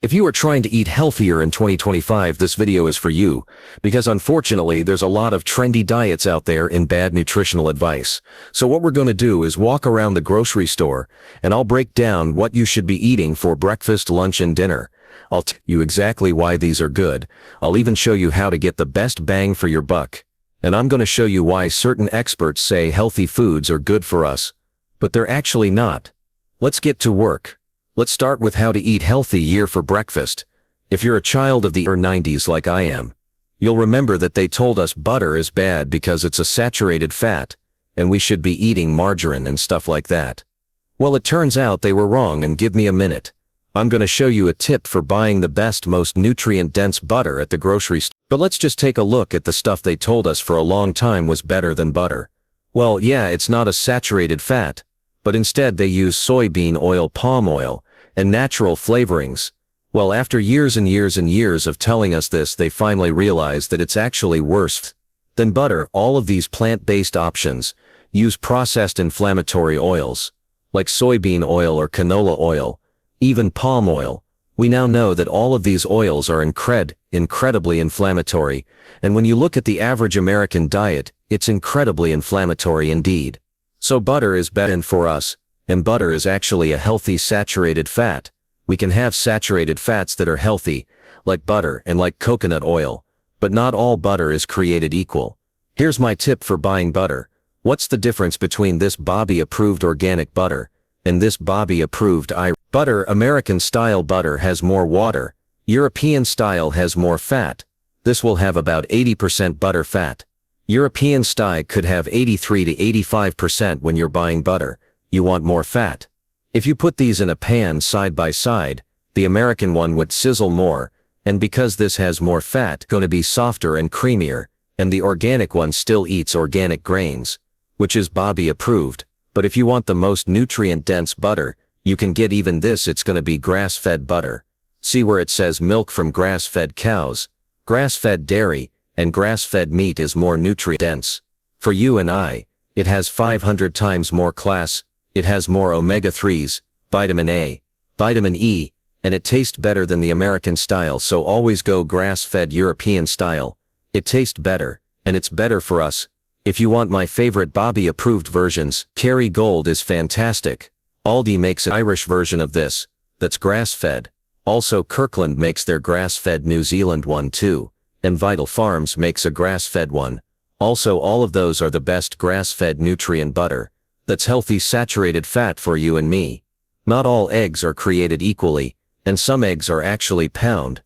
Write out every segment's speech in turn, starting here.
If you are trying to eat healthier in 2025, this video is for you, because unfortunately there's a lot of trendy diets out there and bad nutritional advice. So what we're going to do is walk around the grocery store, and I'll break down what you should be eating for breakfast, lunch, and dinner. I'll tell you exactly why these are good. I'll even show you how to get the best bang for your buck. And I'm going to show you why certain experts say healthy foods are good for us, but they're actually not. Let's get to work. Let's start with how to eat healthy here for breakfast. If you're a child of the early 90s like I am, you'll remember that they told us butter is bad because it's a saturated fat, and we should be eating margarine and stuff like that. Well, it turns out they were wrong, and give me a minute. I'm going to show you a tip for buying the best, most nutrient-dense butter at the grocery store. But let's just take a look at the stuff they told us for a long time was better than butter. Well, yeah, it's not a saturated fat, but instead they use soybean oil, palm oil, and natural flavorings. Well, after years and years and years of telling us this, they finally realized that it's actually worse than butter. All of these plant-based options use processed inflammatory oils, like soybean oil or canola oil, even palm oil. We now know that all of these oils are incredibly inflammatory, and when you look at the average American diet, it's incredibly inflammatory indeed. So butter is better for us, and butter is actually a healthy saturated fat. We can have saturated fats that are healthy, like butter and like coconut oil, but not all butter is created equal. Here's my tip for buying butter. What's the difference between this Bobby-approved organic butter and this Bobby-approved butter? American-style butter has more water. European style has more fat. This will have about 80% butter fat. European style could have 83 to 85% when you're buying butter. You want more fat. If you put these in a pan side by side, the American one would sizzle more, and because this has more fat, going to be softer and creamier, and the organic one still eats organic grains, which is Bobby approved. But if you want the most nutrient-dense butter, you can get even this. It's going to be grass-fed butter. See where it says milk from grass-fed cows, grass-fed dairy, and grass-fed meat is more nutrient-dense. For you and I, it has 500 times more class. It has more omega-3s, vitamin A, vitamin E, and it tastes better than the American style, so always go grass-fed European style. It tastes better, and it's better for us. If you want my favorite Bobby-approved versions, Kerrygold is fantastic. Aldi makes an Irish version of this, that's grass-fed. Also Kirkland makes their grass-fed New Zealand one too, and Vital Farms makes a grass-fed one. Also all of those are the best grass-fed nutrient butter. That's healthy saturated fat for you and me. Not all eggs are created equally, and some eggs are actually pound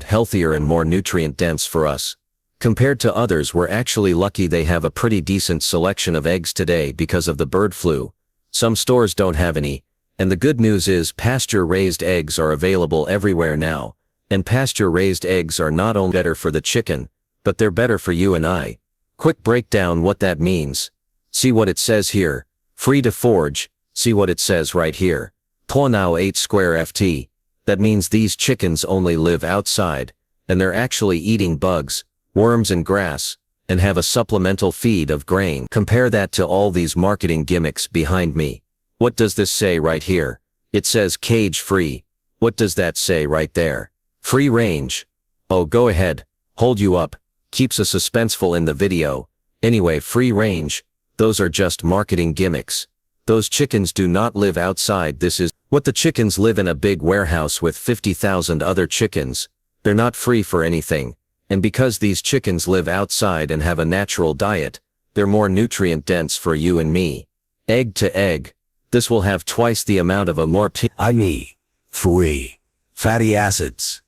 healthier and more nutrient dense for us. Compared to others, we're actually lucky they have a pretty decent selection of eggs today because of the bird flu. Some stores don't have any, and the good news is pasture-raised eggs are available everywhere now, and pasture-raised eggs are not only better for the chicken, but they're better for you and I. Quick breakdown what that means. See what it says here. Free to forage. See what it says right here. Now 8 square ft. That means these chickens only live outside, and they're actually eating bugs, worms and grass, and have a supplemental feed of grain. Compare that to all these marketing gimmicks behind me. What does this say right here? It says cage-free. What does that say right there? Free range. Oh, go ahead. Hold you up. Keeps us suspenseful in the video. Anyway, free range. Those are just marketing gimmicks. Those chickens do not live outside. This is what the chickens live in a big warehouse with 50,000 other chickens. They're not free for anything. And because these chickens live outside and have a natural diet, they're more nutrient dense for you and me. Egg to egg. This will have twice the amount of free fatty acids,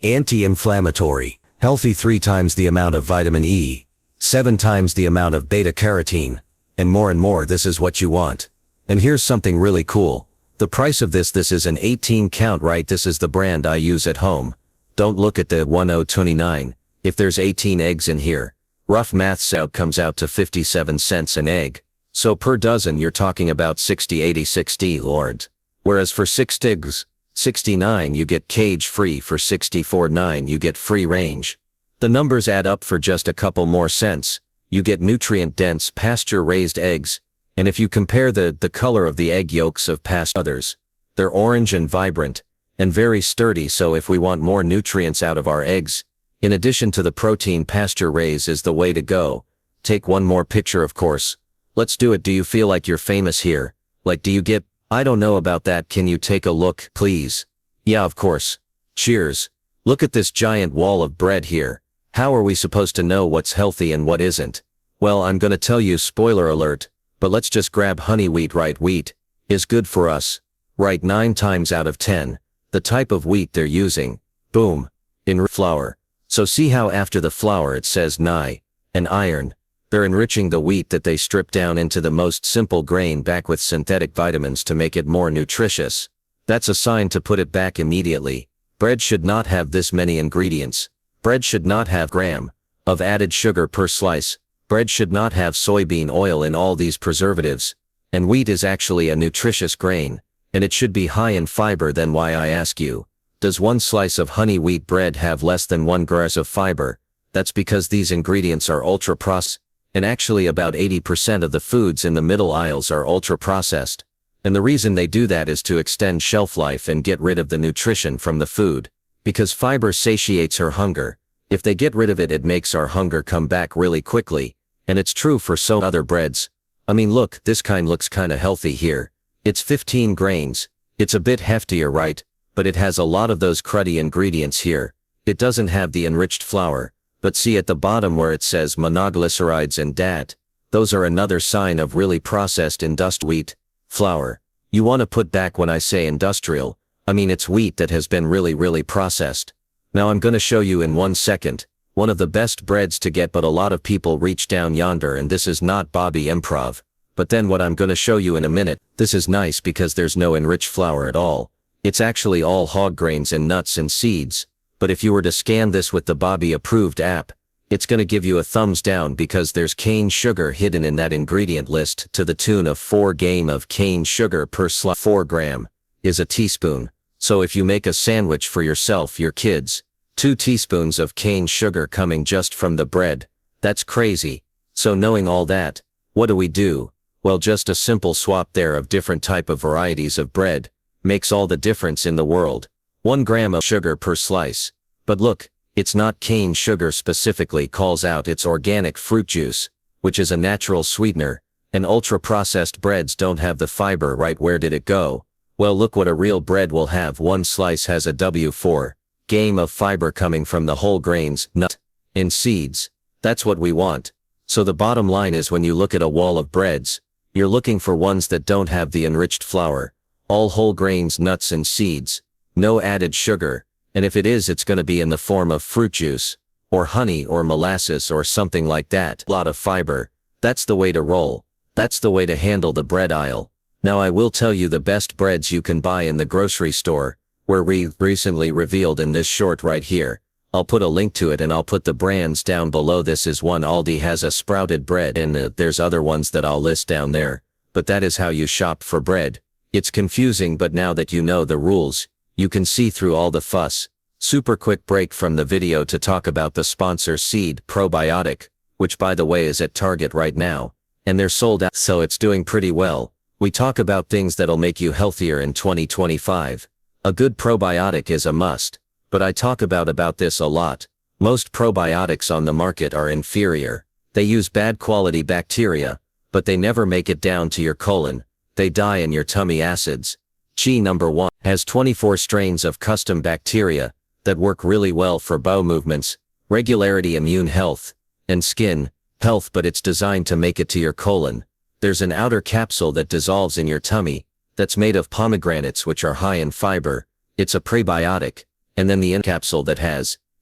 anti-inflammatory, healthy 3 times the amount of vitamin E, 7 times the amount of beta-carotene, and more. This is what you want. And here's something really cool. The price of this is an 18 count, right? This is the brand I use at home. Don't look at the 1029. If there's 18 eggs in here, rough maths out comes out to 57 cents an egg. So per dozen you're talking about 60 lord. Whereas for 6 eggs, 69 you get cage-free, for 64.9 you get free range. The numbers add up for just a couple more cents. You get nutrient-dense pasture-raised eggs, and if you compare the color of the egg yolks of past others, they're orange and vibrant, and very sturdy, so if we want more nutrients out of our eggs, in addition to the protein, pasture-raised is the way to go. Take one more picture, of course. Let's do it. Do you feel like you're famous here? Like, do you get, I don't know about that. Can you take a look, please? Yeah, of course. Cheers. Look at this giant wall of bread here. How are we supposed to know what's healthy and what isn't? Well, I'm gonna tell you, spoiler alert, but let's just grab honey wheat. Right, wheat is good for us. Right, 9 times out of 10. The type of wheat they're using. Boom. In flour. So see how after the flour it says Ni and iron. They're enriching the wheat that they strip down into the most simple grain back with synthetic vitamins to make it more nutritious. That's a sign to put it back immediately. Bread should not have this many ingredients. Bread should not have gram of added sugar per slice. Bread should not have soybean oil in all these preservatives. And wheat is actually a nutritious grain, and it should be high in fiber. Then why, I ask you, does one slice of honey wheat bread have less than 1 gram of fiber? That's because these ingredients are ultra-processed, and actually about 80% of the foods in the middle aisles are ultra-processed. And the reason they do that is to extend shelf life and get rid of the nutrition from the food. Because fiber satiates our hunger. If they get rid of it, it makes our hunger come back really quickly. And it's true for so other breads. I mean, look, this kind looks kinda healthy here. It's 15 grains. It's a bit heftier, right? But it has a lot of those cruddy ingredients here. It doesn't have the enriched flour. But see at the bottom where it says monoglycerides and DAT, those are another sign of really processed industrial wheat flour. You want to put back when I say industrial, I mean it's wheat that has been really processed. Now I'm gonna show you in 1 second, one of the best breads to get, but a lot of people reach down yonder, and this is not Bobby Improv. But then what I'm gonna show you in a minute, this is nice because there's no enriched flour at all. It's actually all hog grains and nuts and seeds. But if you were to scan this with the Bobby approved app, it's gonna give you a thumbs down because there's cane sugar hidden in that ingredient list to the tune of 4 grams of cane sugar per slice. 4 gram is a teaspoon. So if you make a sandwich for yourself, your kids, 2 teaspoons of cane sugar coming just from the bread. That's crazy. So knowing all that, what do? Well, just a simple swap there of different type of varieties of bread makes all the difference in the world. 1 gram of sugar per slice. But look, it's not cane sugar specifically, calls out it's organic fruit juice, which is a natural sweetener, and ultra-processed breads don't have the fiber, right? Where did it go? Well, look what a real bread will have. 1 slice has a 4 grams of fiber coming from the whole grains, nut, and seeds. That's what we want. So the bottom line is, when you look at a wall of breads, you're looking for ones that don't have the enriched flour, all whole grains, nuts and seeds, no added sugar, and if it is, it's gonna be in the form of fruit juice, or honey, or molasses, or something like that. A lot of fiber. That's the way to roll. That's the way to handle the bread aisle. Now I will tell you the best breads you can buy in the grocery store, were recently revealed in this short right here. I'll put a link to it and I'll put the brands down below. This is one. Aldi has a sprouted bread, and there's other ones that I'll list down there. But that is how you shop for bread. It's confusing, but now that you know the rules, you can see through all the fuss. Super quick break from the video to talk about the sponsor, Seed Probiotic, which by the way is at Target right now. And they're sold out, so it's doing pretty well. We talk about things that'll make you healthier in 2025. A good probiotic is a must. But I talk about this a lot. Most probiotics on the market are inferior. They use bad quality bacteria, but they never make it down to your colon. They die in your tummy acids. G number 1 has 24 strains of custom bacteria that work really well for bowel movements, regularity, immune health, and skin health, but it's designed to make it to your colon. There's an outer capsule that dissolves in your tummy that's made of pomegranates, which are high in fiber. It's a prebiotic. And then the capsule that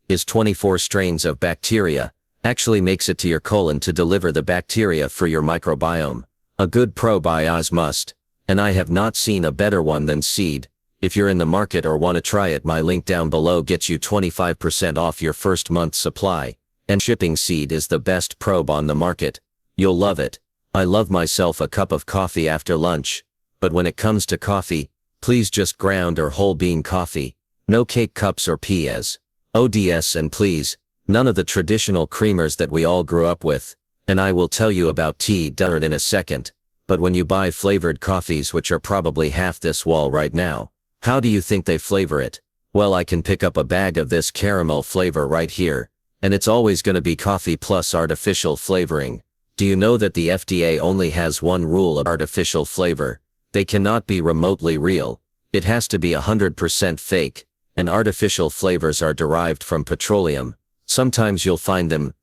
is 24 strains of bacteria, actually makes it to your colon to deliver the bacteria for your microbiome. A good probiotic must. And I have not seen a better one than Seed. If you're in the market or want to try it, my link down below gets you 25% off your first month's supply. And shipping. Seed is the best probe on the market. You'll love it. I love myself a cup of coffee after lunch. But when it comes to coffee, please just ground or whole bean coffee. No cake cups or ODS, and please, none of the traditional creamers that we all grew up with. And I will tell you about tea in a second. But when you buy flavored coffees, which are probably half this wall right now, How do you think they flavor it? Well, I can pick up a bag of this caramel flavor right here, and it's always gonna be coffee plus artificial flavoring. Do you know that the FDA only has one rule of artificial flavor? They cannot be remotely real. It has to be 100% fake, and artificial flavors are derived from petroleum. Sometimes you'll find them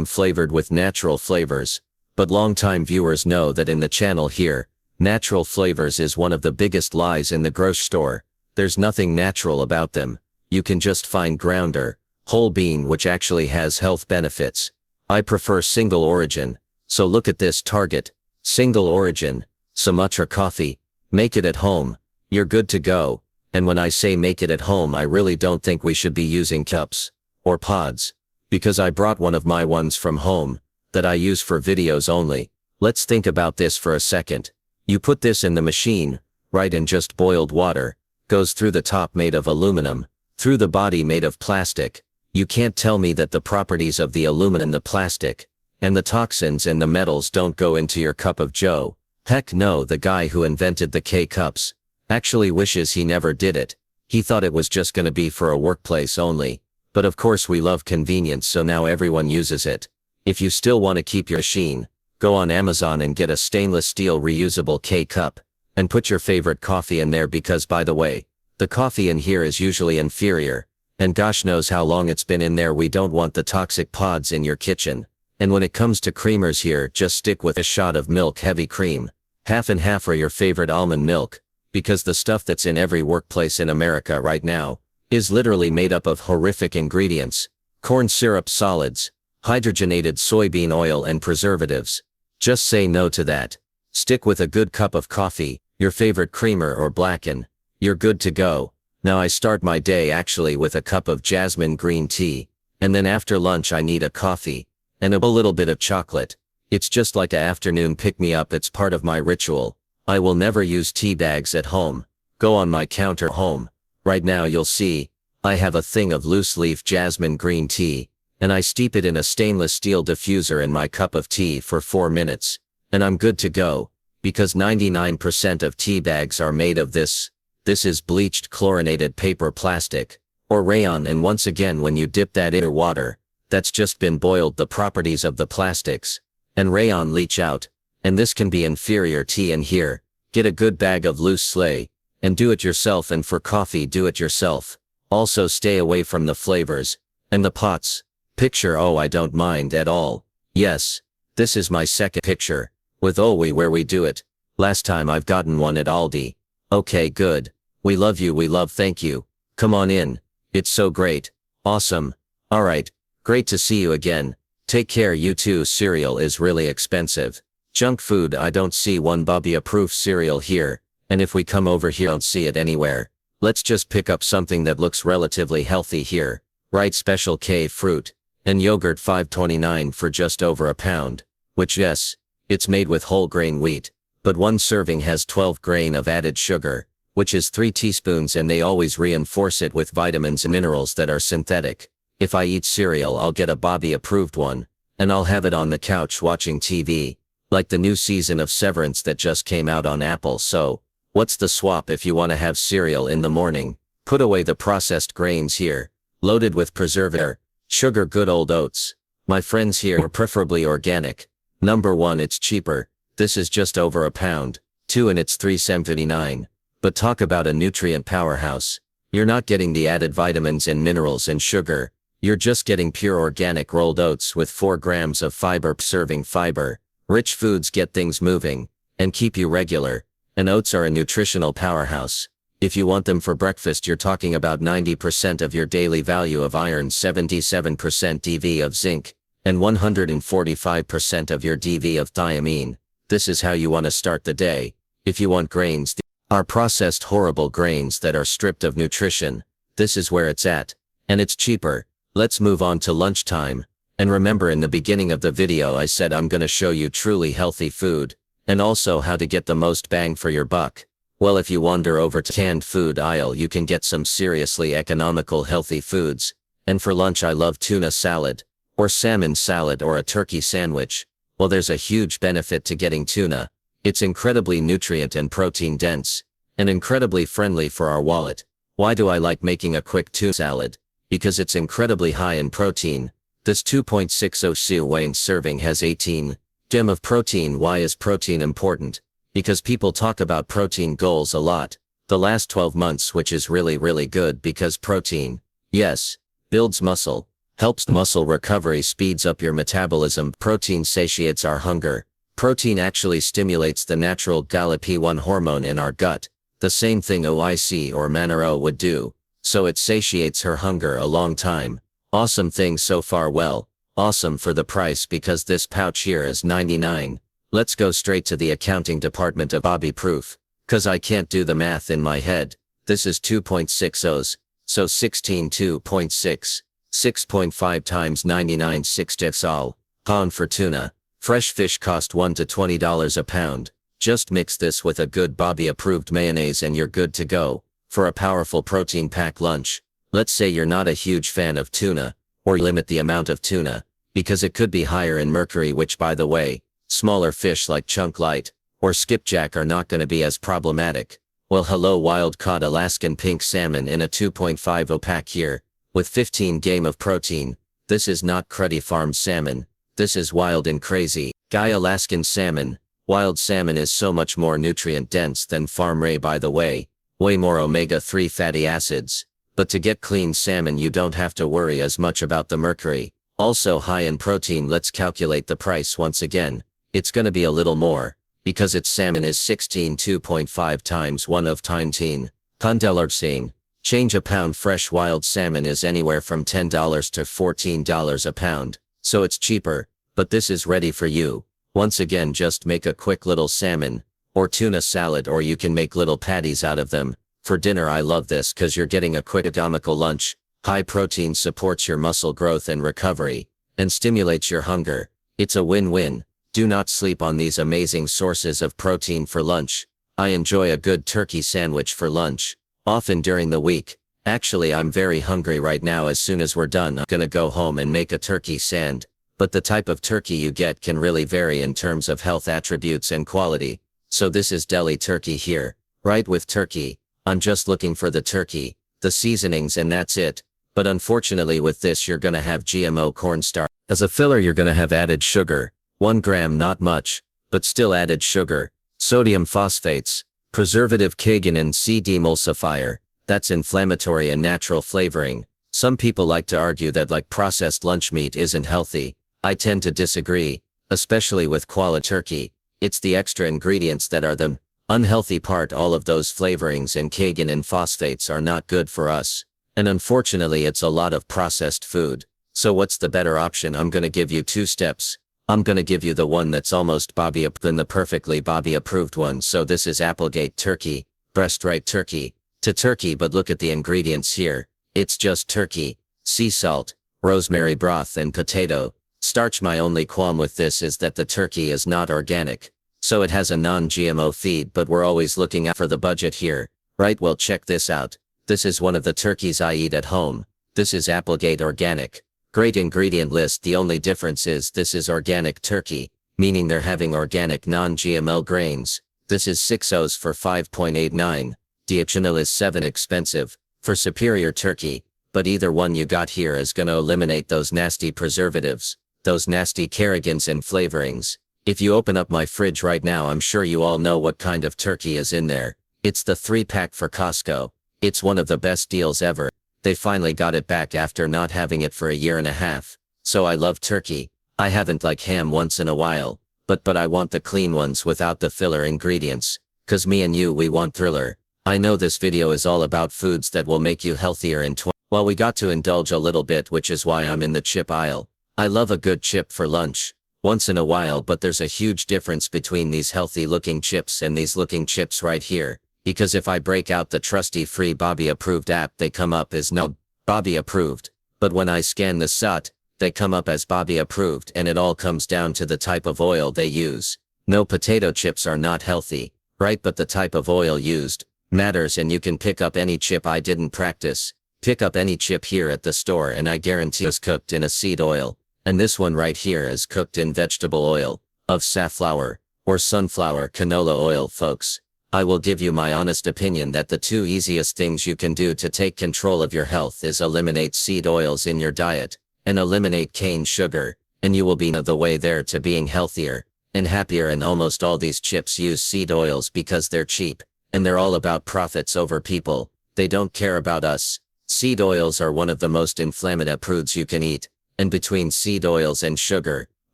flavored with natural flavors, but longtime viewers know that in the channel here, natural flavors is one of the biggest lies in the grocery store. There's nothing natural about them. You can just find grounder, whole bean, which actually has health benefits. I prefer single origin, so look at this Target, single origin, Sumatra coffee. Make it at home, you're good to go. And when I say make it at home, I really don't think we should be using cups or pods, because I brought one of my ones from home that I use for videos only. Let's think about this for a second. You put this in the machine, right, in just boiled water, goes through the top made of aluminum, through the body made of plastic. You can't tell me that the properties of the aluminum, the plastic, and the toxins and the metals don't go into your cup of joe. Heck no, the guy who invented the K-cups actually wishes he never did it. He thought it was just gonna be for a workplace only. But of course we love convenience, so now everyone uses it. If you still want to keep your machine, go on Amazon and get a stainless steel reusable K-cup, and put your favorite coffee in there, because by the way, the coffee in here is usually inferior, and gosh knows how long it's been in there. We don't want the toxic pods in your kitchen. And when it comes to creamers here, just stick with a shot of milk heavy cream. Half and half, or your favorite almond milk, because the stuff that's in every workplace in America right now is literally made up of horrific ingredients: corn syrup, solids, hydrogenated soybean oil, and preservatives. Just say no to that. Stick with a good cup of coffee, your favorite creamer or blacken. You're good to go. Now I start my day actually with a cup of jasmine green tea, and then after lunch I need a coffee and a little bit of chocolate. It's just like an afternoon pick-me-up. It's part of my ritual. I will never use tea bags at home. Go on my counter home. Right now you'll see, I have a thing of loose leaf jasmine green tea, and I steep it in a stainless steel diffuser in my cup of tea for 4 minutes, and I'm good to go, because 99% of tea bags are made of this. This is bleached chlorinated paper plastic, or rayon, and once again when you dip that in water, that's just been boiled, the properties of the plastics and rayon leach out, and this can be inferior tea. And here, get a good bag of loose slay, and do it yourself. And for coffee, do it yourself. Also stay away from the flavors and the pots. Picture, oh, I don't mind at all. Yes, this is my second picture with Olwe where we do it. Last time I've gotten one at Aldi. Okay, good. We love you, we love, thank you. Come on in. It's so great. Awesome. Alright, great to see you again. Take care, you too. Cereal is really expensive. Junk food, I don't see one Bobby approved cereal here, and if we come over here, I don't see it anywhere. Let's just pick up something that looks relatively healthy here. Right, Special K fruit and yogurt, $5.29 for just over £1, which, yes, it's made with whole grain wheat, but one serving has 12 grain of added sugar, which is 3 teaspoons, and they always reinforce it with vitamins and minerals that are synthetic. If I eat cereal, I'll get a Bobby approved one, and I'll have it on the couch watching TV, like the new season of Severance that just came out on Apple. So, what's the swap if you want to have cereal in the morning? Put away the processed grains here, loaded with preservative sugar, good old oats. My friends here are preferably organic. Number 1, it's cheaper. This is just over £1. 2, and it's $3.79. But talk about a nutrient powerhouse. You're not getting the added vitamins and minerals and sugar. You're just getting pure organic rolled oats with 4 grams of fiber. Serving fiber. Rich foods get things moving and keep you regular. And oats are a nutritional powerhouse. If you want them for breakfast, you're talking about 90% of your daily value of iron, 77% DV of zinc, and 145% of your DV of thiamine. This is how you want to start the day. If you want grains, are processed horrible grains that are stripped of nutrition. This is where it's at. And it's cheaper. Let's move on to lunchtime. And remember, in the beginning of the video I said I'm gonna show you truly healthy food, and also how to get the most bang for your buck. Well, if you wander over to canned food aisle, you can get some seriously economical healthy foods. And for lunch I love tuna salad, or salmon salad, or a turkey sandwich. Well, there's a huge benefit to getting tuna. It's incredibly nutrient and protein dense, and incredibly friendly for our wallet. Why do I like making a quick tuna salad? Because it's incredibly high in protein. This 2.60 Wayne serving has 18 g of protein. Why is protein important? Because people talk about protein goals a lot. The last 12 months, which is really good because protein, yes, builds muscle, helps muscle recovery, speeds up your metabolism. Protein satiates our hunger. Protein actually stimulates the natural GLP-1 hormone in our gut, the same thing OIC or Manero would do, so it satiates her hunger a long time. Awesome thing so far. Well, awesome for the price because this pouch here is 99. Let's go straight to the accounting department of Bobby Proof, cause I can't do the math in my head. This is 2.60s, so 16 2.6, 6.5 times 99 6 all, pound for tuna. Fresh fish cost $1 to $20 a pound. Just mix this with a good Bobby approved mayonnaise and you're good to go for a powerful protein pack lunch. Let's say you're not a huge fan of tuna, or limit the amount of tuna, because it could be higher in mercury, which by the way, smaller fish like chunk light or skipjack are not going to be as problematic. Well, hello, wild caught Alaskan pink salmon in a 2.50 pack here, with 15 g of protein. This is not cruddy farm salmon. This is wild and crazy guy Alaskan salmon. Wild salmon is so much more nutrient dense than farm raised, by the way. Way more omega-3 fatty acids. But to get clean salmon you don't have to worry as much about the mercury. Also high in protein. Let's calculate the price once again. It's gonna be a little more, because its salmon is 16 2.5 times 1 of 19. Condelardsing. Change a pound fresh wild salmon is anywhere from $10 to $14 a pound. So it's cheaper, but this is ready for you. Once again, just make a quick little salmon or tuna salad, or you can make little patties out of them. For dinner I love this cause you're getting a quick economical lunch. High protein supports your muscle growth and recovery, and stimulates your hunger. It's a win-win. Do not sleep on these amazing sources of protein for lunch. I enjoy a good turkey sandwich for lunch, often during the week. Actually, I'm very hungry right now. As soon as we're done, I'm gonna go home and make a turkey sand. But the type of turkey you get can really vary in terms of health attributes and quality. So this is deli turkey here, right? With turkey, I'm just looking for the turkey, the seasonings, and that's it. But unfortunately with this you're gonna have GMO cornstarch. As a filler you're gonna have added sugar, 1 gram, not much, but still added sugar, sodium phosphates, preservative Kagan C demulsifier. That's inflammatory and natural flavoring. Some people like to argue that like processed lunch meat isn't healthy. I tend to disagree, especially with quality turkey. It's the extra ingredients that are the unhealthy part. All of those flavorings and Kagan and phosphates are not good for us. And unfortunately it's a lot of processed food. So what's the better option? I'm gonna give you 2 steps. I'm gonna give you the one that's almost Bobby approved and the perfectly Bobby approved one. So this is Applegate turkey, breast right turkey to turkey, but look at the ingredients here. It's just turkey, sea salt, rosemary broth, and potato starch. My only qualm with this is that the turkey is not organic. So it has a non-GMO feed, but we're always looking out for the budget here, right? Well, check this out. This is one of the turkeys I eat at home. This is Applegate organic. Great ingredient list. The only difference is this is organic turkey, meaning they're having organic non-GMO grains. This is 6 O's for 5.89. DHNL is 7 expensive for superior turkey, but either one you got here is gonna eliminate those nasty preservatives, those nasty Carrageen's and flavorings. If you open up my fridge right now, I'm sure you all know what kind of turkey is in there. It's the 3-pack for Costco. It's one of the best deals ever. They finally got it back after not having it for a year and a half. So I love turkey. I haven't like ham once in a while, but I want the clean ones without the filler ingredients. Cause me and you, we want thriller. I know this video is all about foods that will make you healthier in well, we got to indulge a little bit, which is why I'm in the chip aisle. I love a good chip for lunch once in a while, but there's a huge difference between these healthy looking chips and these looking chips right here. Because if I break out the trusty free Bobby approved app, they come up as no Bobby approved. But when I scan the SUT, they come up as Bobby approved, and it all comes down to the type of oil they use. No, potato chips are not healthy, right? But the type of oil used matters, and you can pick up any chip. I didn't practice. Pick up any chip here at the store and I guarantee it's cooked in a seed oil. And this one right here is cooked in vegetable oil of safflower or sunflower canola oil, folks. I will give you my honest opinion that the two easiest things you can do to take control of your health is eliminate seed oils in your diet, and eliminate cane sugar, and you will be on the way there to being healthier and happier. And almost all these chips use seed oils because they're cheap, and they're all about profits over people. They don't care about us. Seed oils are one of the most inflammatory foods you can eat, and between seed oils and sugar,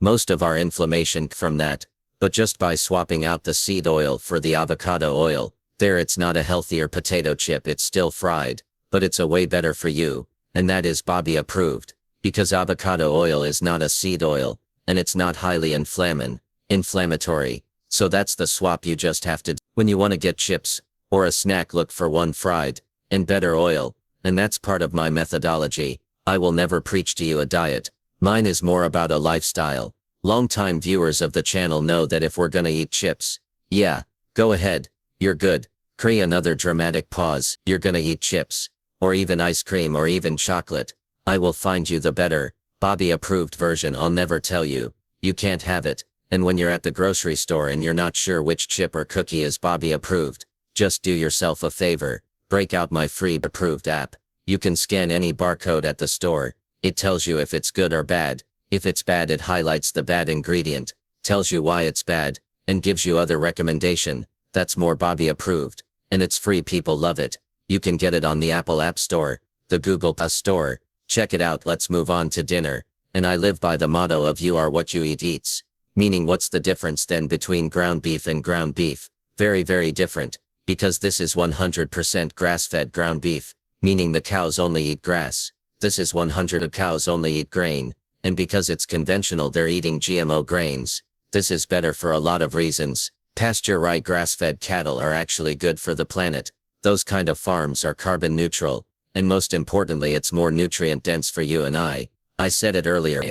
most of our inflammation from that. But just by swapping out the seed oil for the avocado oil, there it's not a healthier potato chip, it's still fried, but it's a way better for you, and that is Bobby approved, because avocado oil is not a seed oil, and it's not highly inflammatory, so that's the swap you just have to do. When you want to get chips, or a snack, look for one fried, and better oil, and that's part of my methodology. I will never preach to you a diet. Mine is more about a lifestyle. Longtime viewers of the channel know that if we're gonna eat chips, yeah, go ahead, you're good. Create another dramatic pause. You're gonna eat chips, or even ice cream, or even chocolate. I will find you the better, Bobby approved version. I'll never tell you, you can't have it. And when you're at the grocery store and you're not sure which chip or cookie is Bobby approved, just do yourself a favor. Break out my free approved app. You can scan any barcode at the store. It tells you if it's good or bad. If it's bad, it highlights the bad ingredient, tells you why it's bad, and gives you other recommendation. That's more Bobby approved. And it's free, people love it. You can get it on the Apple App Store, the Google Play Store. Check it out. Let's move on to dinner. And I live by the motto of you are what you eat eats. Meaning, what's the difference then between ground beef and ground beef? Very, very different. Because this is 100% grass-fed ground beef, meaning the cows only eat grass. This is 100% cows only eat grain. And because it's conventional, they're eating GMO grains. This is better for a lot of reasons. Pasture-raised grass-fed cattle are actually good for the planet. Those kind of farms are carbon neutral. And most importantly, it's more nutrient dense for you and I. I said it earlier.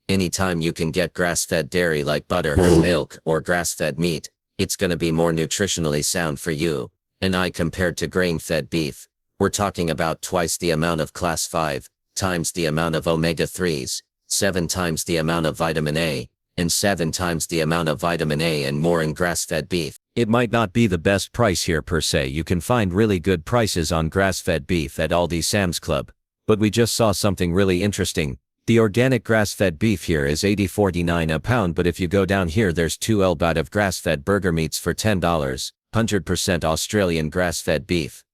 Anytime you can get grass-fed dairy like butter or milk or grass-fed meat, it's gonna be more nutritionally sound for you and I compared to grain-fed beef. We're talking about twice the amount of class 5, times the amount of omega-3s, 7 times the amount of vitamin A, and 7 times the amount of vitamin A and more in grass-fed beef. It might not be the best price here per se. You can find really good prices on grass-fed beef at Aldi, Sam's Club. But we just saw something really interesting. The organic grass-fed beef here is $80.49 a pound, but if you go down here, there's 2 lbs of grass-fed burger meats for $10, 100% Australian grass-fed beef.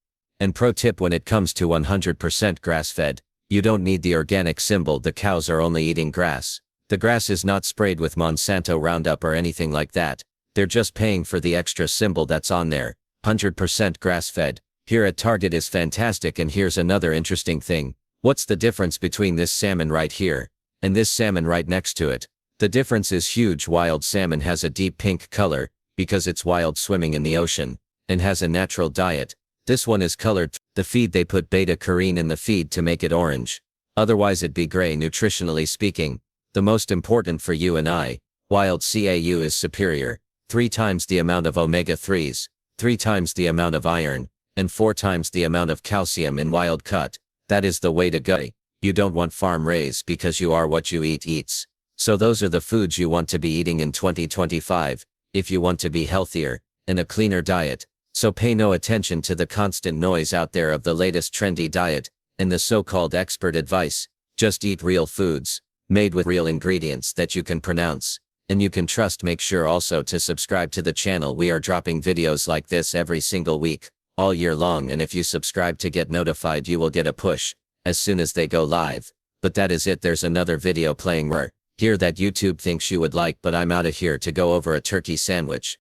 And pro tip, when it comes to 100% grass-fed, you don't need the organic symbol. The cows are only eating grass. The grass is not sprayed with Monsanto Roundup or anything like that. They're just paying for the extra symbol that's on there. 100% grass-fed. Here at Target is fantastic. And here's another interesting thing. What's the difference between this salmon right here and this salmon right next to it? The difference is huge. Wild salmon has a deep pink color because it's wild, swimming in the ocean, and has a natural diet. This one is colored. The feed, they put beta-carotene in the feed to make it orange. Otherwise it'd be gray. Nutritionally speaking, the most important for you and I, wild CAU is superior. 3 times the amount of omega-3s, 3 times the amount of iron, and 4 times the amount of calcium in wild cut. That is the way to go. You don't want farm raised because you are what you eat eats. So those are the foods you want to be eating in 2025, if you want to be healthier, and a cleaner diet. So pay no attention to the constant noise out there of the latest trendy diet, and the so-called expert advice. Just eat real foods, made with real ingredients that you can pronounce, and you can trust. Make sure also to subscribe to the channel. We are dropping videos like this every single week, all year long, and if you subscribe to get notified, you will get a push as soon as they go live. But that is it. There's another video playing here that YouTube thinks you would like, but I'm out of here to go over a turkey sandwich.